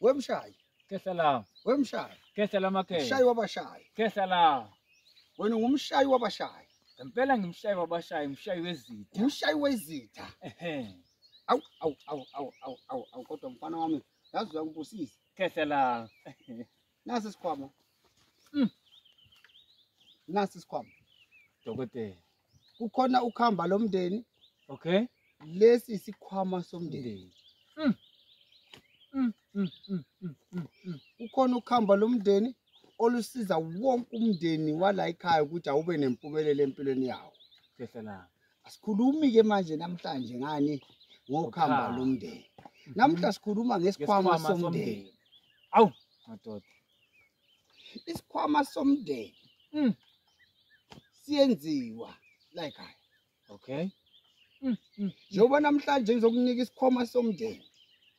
Wemshayi. Kesala. Wemshayi. Kesala make. Mshayi wabashayi. Kesala. Wena ngumshayi wabashayi. Ngempela ngimshayi wabashayi, Mshayiwezith. Mshayiwezith. Awu kodwa mfana wami yazi uyangibusisa. Kesala. Nasi isikhwama. Nasi isikhwama. Dokotela. Kukhona ukhamba lomndeni. Okay. Lesi isikhwama somndeni. Kukhona ukhamba lomndeni olusiza wonke umndeni wala ekhaya ukuthi awube nempumelelo empilweni yawo. Kesala. Asikhulumi ke manje namhlanje ngani ngokhamba lomndeni. Namhla sikhuluma ngesikhwama somndeni. Awu, madoda. Isikhwama somndeni. Siyenziwa la ekhaya. Okay. Njengoba namhlanje ngizokunika isikhwama somndeni.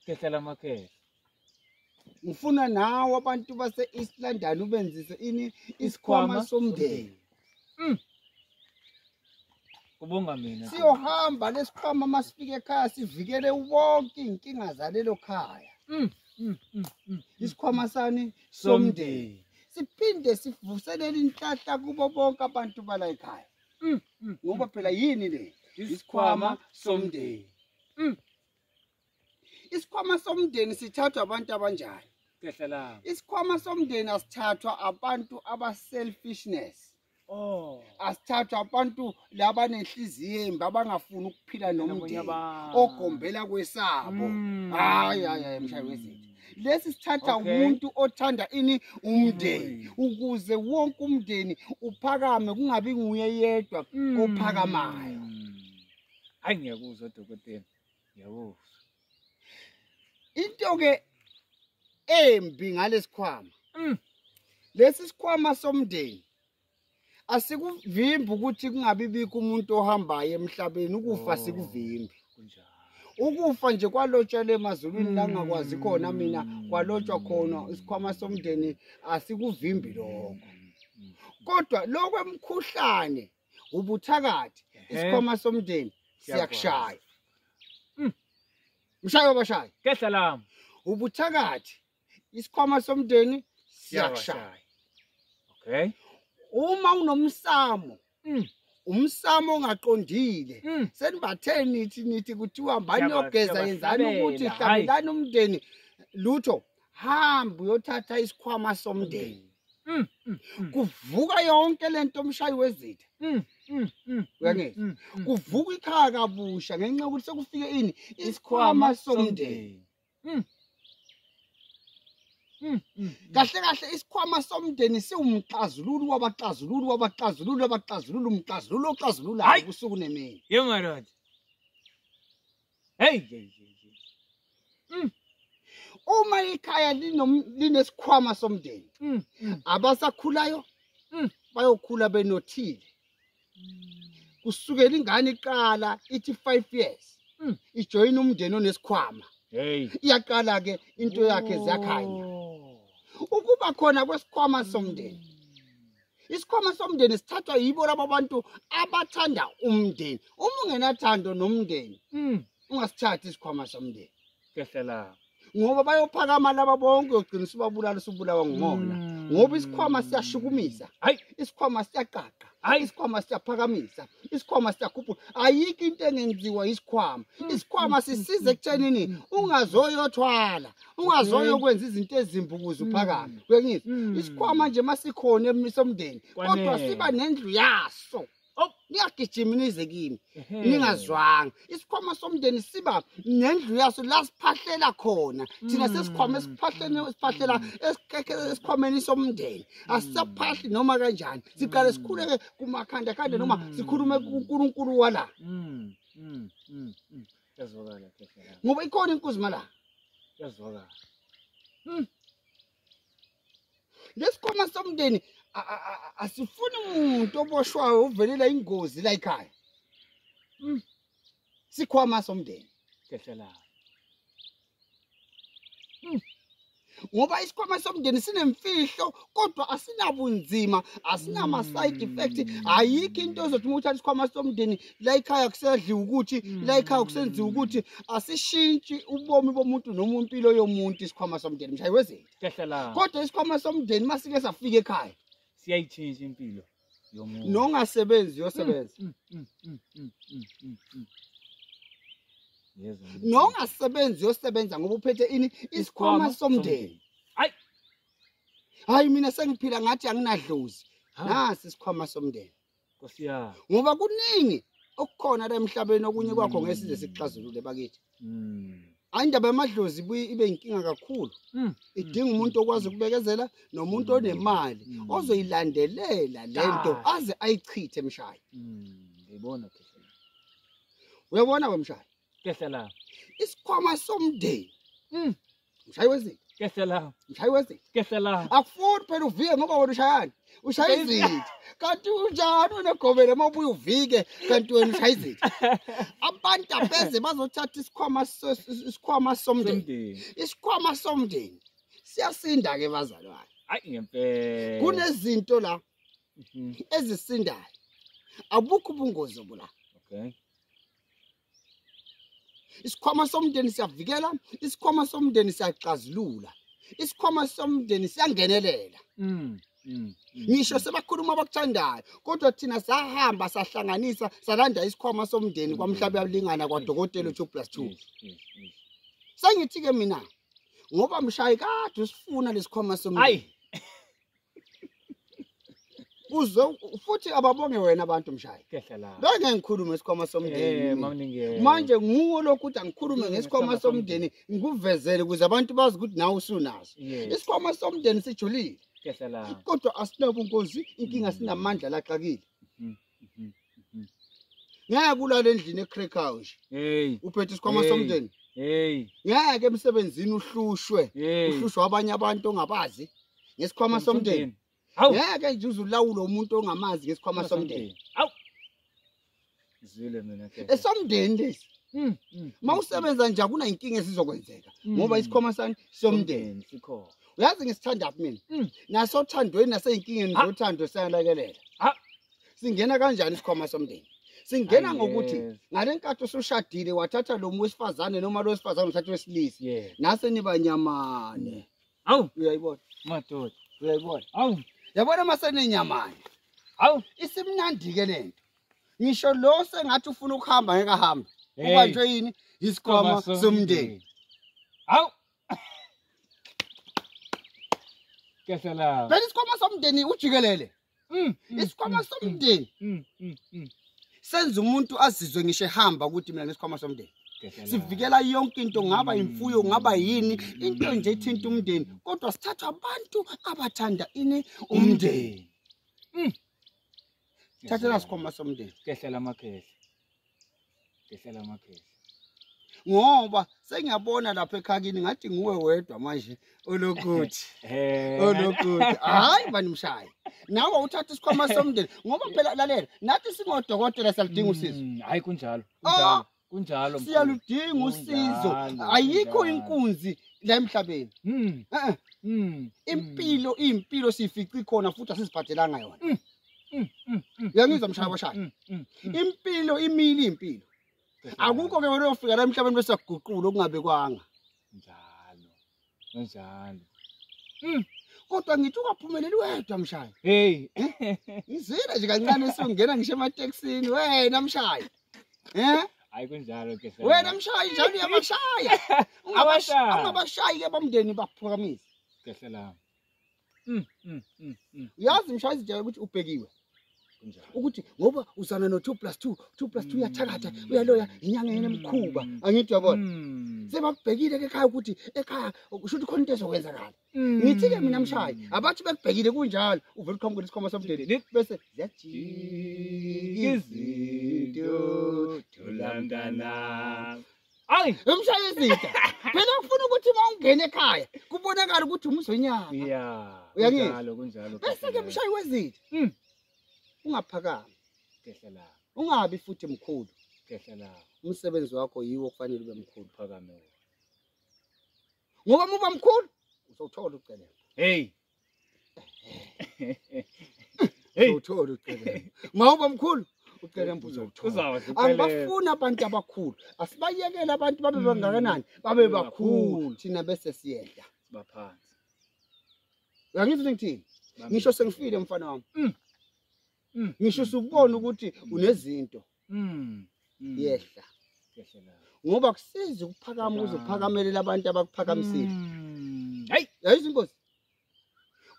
Kesala make. Ngifuna nawe abantu base East London ubenzise ini isikhwama somndeni. Kubonga mina. Siyohamba lesikhwama masifike ekhaya sivikele wonke inkinga zalelo khaya. Isikhwama sani somndeni. Siphinde sivuselele inhlahla kubo bonke abantu bala ekhaya. Ngoba phela yini le? Isikhwama somndeni. Isikhwama somndeni sithathwa abantu abanjani? Kesala. Isikhwama somndeni asithathwa abantu aba-selfishness. Asithathwa abantu laba nenhliziyo embi abangafuni ukuphila nomndeni ogombela kwesabo. Hayi Mshayiwezith. Lesi sithatha umuntu othanda ini umndeni ukuze wonke umndeni uphakame kungabi nguye yedwa ophakamayo. Hayi ngiyakuzwa dokotela. Ngiyakuzwa. Into ke embi ngalesikhwama. Lesi sikhwama somndeni asikuvimbi ukuthi kungabi bikho umuntu ohambayo emhlabeni ukufa sikuvimbi. Ukufa nje kwalotshwa emazulwini la ngakwazi khona mina kwalotshwa khona isikhwama somndeni asikuvimbi lokho. Kodwa lokho emkhuhlane ubuthakathi isikhwama somndeni siyakushaya. Mshayi wabashayi. Kesala. Ubuthakathi isikhwama somndeni siyakushaya. Okay. Uma unomsamo umsamo ongaqondile senibatheni nithi kuthiwa mbani yogeza yenzani ukuthi hlabelana umndeni lutho hamba uyothatha isikhwama somndeni. Kuvuka yonke lento Mshayiwezith. Uyangizwa? Kuvuka ikhaya kabusha ngenxa yokuthi sekufike ini isikhwama somndeni. Kahle kahle isikhwama somndeni siwumxazululi wabaxazululi umxazululo oxazululayo kusuku nemini. Yemadoda. Hey. Uma ikhaya linesikhwama somndeni abasakhulayo bayokhula benothile. Kusukela ingane iqala ithi 5 years ijoin umndeni onesikhwama. Iyaqala ke into yakhe ziyakhanya. Ukuba khona kwesikhwama somndeni. Isikhwama somndeni sithathwa yibo labo bantu abathanda umndeni. Uma ungenathando nomndeni ungasithathi isikhwama somndeni. Kesala. Ngoba bayophakama laba bonke ugcina subabulala subulawa ngumona. Ngoba isikhwama siyashukumisa. Isikhwama siyaqaqa. Isikhwama siyaphakamisa. Isikhwama siyakhuphula. Ayikho into engenziwa isikhwama. Isikhwama sisize ekuthenini ungazoyothwala, ungazoyokwenza izinto ezimbukuza uphakame. Uyangizwa? Isikhwama nje masikhona emisomndeni kodwa siba nendlu yaso. Niyagijima nize kimi ningazwanga. Isikhwama somndeni siba nendlu yaso la siphahlela khona. Thina sesikhwama esiphahlela esikhwameni somndeni. Asisaphahli noma kanjani. Siqale sikhuleke kumakhanda khanda noma sikhulume kuNkulunkulu wala. Yazwakala Kesala. Ngoba ikhona inkuzima la. Yazwakala. Lesikhwama somndeni asifuni umuntu oboshwayo uvelela ingozi la ekhaya. Sikhwama somndeni. Kesala. ngoba isikhwama somndeni sinemfihlo kodwa asinabunzima, asinama side effects. Ayikho into ezothi uma uthatha isikhwama somndeni la ekhaya kusedliwa ukuthi, la ekhaya kusenziwa ukuthi, asishintshi ubomi bomuntu noma impilo yomuntu isikhwama somndeni. Mshayiwezith. Kehlela. Kodwa isikhwama somndeni masike safika ekhaya Siyayitshintsha impilo yomuntu. nongasebenzi yosebenza. Nongasebenzi yosebenza ngoba uphethe ini isikhwama somndeni. Hayi mina sengiphila ngathi anginadlozi. Nasi isikhwama somndeni. Nkosi yami. Ngoba kuningi okukhona la emhlabeni okunye kwakho ngesize sikuxazulule bakithi. Ayindaba yamadlozi ibe inkinga kakhulu. Idinga umuntu okwazi ukubekezela nomuntu onemali ozoyilandelela lento aze ayichithe Mshayi. Ngibona Kehlela. Uyabona wemshayi? Kehlela. Isikhwama somndeni. Mshayiwezith. Kehlela. Mshayiwezith. Kehlela. Akufuni phela uvike ngoba wena ushayani. Ushayizithi. Kanti unjani unegobela mabuye uvike kanti wena ushayizithi. Abantu abeze bazothatha isikhwama somndeni. Isikhwama somndeni siyasinda ke bazalwane. Hayi ngempela. Kunezinto la ezisindayo. Abukho ubungozi obula. Okay. Isikhwama somndeni siyavikela, isikhwama somndeni siyaxazulula. Isikhwama somndeni siyangenelela. Ngisho sebakhuluma abakuthandayo kodwa thina sahamba sahlanganisa salanda isikhwama somndeni kwamhlaba yalingana kwaDokotela 2+2. Sengithi ke mina ngoba Mshayi kade usifuna lesikhwama somndeni. Uzo futhi ababonge wena abantu Mshayi. Kehlela. Ngeke ngikhulume ngesikhwama somndeni. Mamningi. Manje nguwo lokuthi angikhulume ngesikhwama somndeni ngikuvezele ukuze abantu bazi ukuthi nawe usunazo. Isikhwama somndeni sijulile. Kehlela. Kodwa asinabungozi, inkinga sinamandla laxakile. Ngeke kulala endlini eCracker nje. Uphethe isikhwama somndeni. Ngeke emsebenzini uhlushwe. Uhlushwa abanye abantu ongabazi ngesikhwama somndeni. Ngeke nje uzulawula umuntu ongamazi ngesikhwama somndeni. Zwile mina ke. Esomndeni lesi. Mawusebenza nje akuna inkinga esizokwenzeka ngoba isikhwama somndeni sikhona. Uyazi ngisithanda mina. Naso thandweni naseyinkingeni zothando sayalekelela. Singena kanjani isikhwama somndeni? Singena ngokuthi ngalenkathi usushadile wathatha lo wesifazane noma lo wesifazane uthatha wesilisa. Nase niba nyamane. Uyayibona? Madoda. Uyayibona? Yabona masenenyamane. Isimnandi ke lento. Ngisho lo sengathi ufuna ukuhamba ngeke ahambe. Ubanjwe yini? Isikhwama somndeni. Kehlela. Phela isikhwama somndeni ujikelele. Isikhwama somndeni. Senza umuntu azizwe ngisho ehamba ukuthi mina ngesikhwama somndeni. Sivikela yonke into ngaba imfuyo ngaba yini into nje ethinta umndeni kodwa sithatha abantu abathanda ini umndeni. Thathela isikhwama somndeni. Kehlela amakhehla. Kehlela amakhehla. Ngoba sengiyabona lapha ekhakini ngathi nguwe wedwa manje olokuthi. Olokuthi. Hayi bani Mshayi. Nawe uthatha isikhwama somndeni ngoba phela lalela nathi singodokotela siyalidinga usizo. Hayi kunjalo. Kunjalo. Siyaludinga usizo. Ayikho inkunzi la emhlabeni. Impilo sifici khona futhi asiziphathelanga yona. Uyangizwa Mshayi washayi. Impilo imile impilo. Akukho ke wena ufika la emhlabeni bese kuguqula okungabe kwanga. Njalo. Kodwa ngithi ungaphumeleli wedwa Mshayi. Ngizile nje kancane singena ngisho emateksini wena Mshayi. Hayi kunjalo ke. Wena Mshayi njalo uyabashaya. Ungabashayi ke bomndeni baphukamise. Kehlela. Uyazi Mshayi nje ukuthi ubhekiwe. Ukuthi ngoba uzana no 2+2 uyathakatha uyaloya inyanga enemkhuba angithi uyabona sebakubhekile ke ekhaya ukuthi ekhaya usho ukuthi khona into ezokwenzakala ngithi ke mina Mshayi abathi bekubhekile kunjalo uvela uqhamuka lesikhwama somndeni bese ziyajika izinto Tulandana. Mshayizitha phela ufuna ukuthi mawungena ekhaya kubonakala ukuthi umzonyanga Kunjalo. Bese ke Mshayiwezith ungaphakami. Kehlela. Ungabi futhi mkhulu. Kehlela. Umsebenzi wakho yiwo kufanele ube mkhulu. Phakame. Ngoba muba mkhulu Uzothola ucelemba. Hey. Uzothola ucelemba. Mawuba mkhulu ucelemba uzothola. Angibafuna abantu abakhulu. Asibayekele abantu babe bangakanani, babe bakhulu thina bese siyehla. Baphansi. Uyangizwa ngithini? Ngisho sengifile mfana wami. Ngisho usubona ukuthi unezinto. Yehla. Ngoba kusiza ukuphakama uzophakamela abantu abakuphakamisile. Hayi, yayizi inkosi.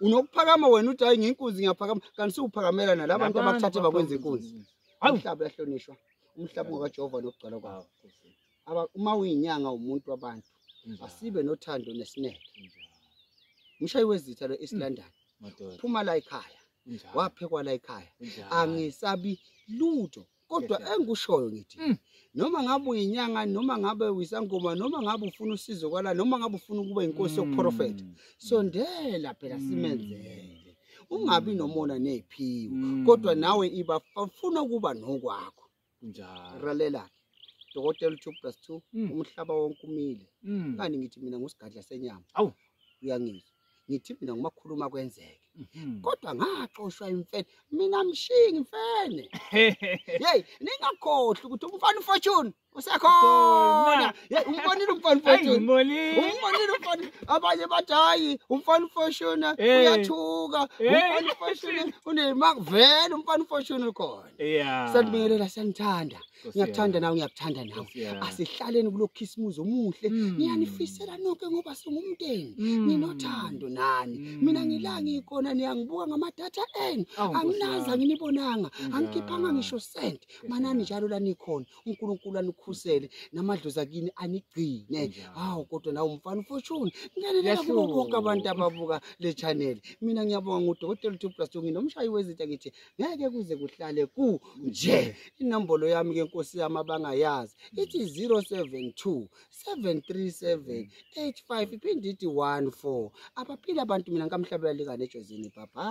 Unokuphakama wena uthi hayi nginkunzi ngiyaphakama kanti siuphakamela nalabantu abakuthathe bakwenza inkunzi. Umhlaba uyahlonishwa. Umhlaba ngokaJehova nokugcwala kwawo. Uma uyinyanga umuntu wabantu asibe nothando nesineke. Mshayiwezith lo East London. Phuma la ekhaya. Waphekwa la ekhaya. Angisabi lutho. Kodwa engikushoyo ngithi noma ngabe uyinyanga noma ngabe uyisangoma noma ngabe ufuna usizo kwala noma ngabe ufuna ukuba inkosi yokuprofeta sondela phela simenzele ungabi nomona neziphiwo kodwa nawe ibafuna ukuba nokwakho njalo ralela dokotela 2+2 umhlaba wonke umile ngani ngithi mina ngusigadla senyama awu uyangizwa ngithi mina ngumakhuluma kwenzeke kodwa ngaxoshwa imfene mina mshingi mfene hey ningakhohle ukuthi umfana ufortune usekhona hey umbonile umfana ufortune umbonile umfana abanye bathi hayi umfana ufortune uyathuka umfana ufortune unemanga vele umfana ufortune ukhona sanibingelela sanithanda ngiyakuthanda nawe ngiyakuthanda nawe asihlaleni kulokhisimuzo omuhle ngiyanifisela nonke ngoba singumndeni ninothando nani mina ngilanga ikhona niyangibuka ngamadatha enu anginaza nginibonanga angikhipanga ngisho sent manani njalo la nikhona uNkulunkulu anikhusele namadlozi akini anigcine hawo kodwa nawe umfana ufortune ngenelela kubo bonke abantu ababuka le channel mina ngiyabonga ngudokotela 2+2 nginomshayiwezith ngithi ngeke kuze kuhlale ku nje inombolo yami ke Nkosi yami abangayazi ithi 072 737 85 iphinde ithi 14 abaphila abantu mina ngamhlabela likane ejozini baba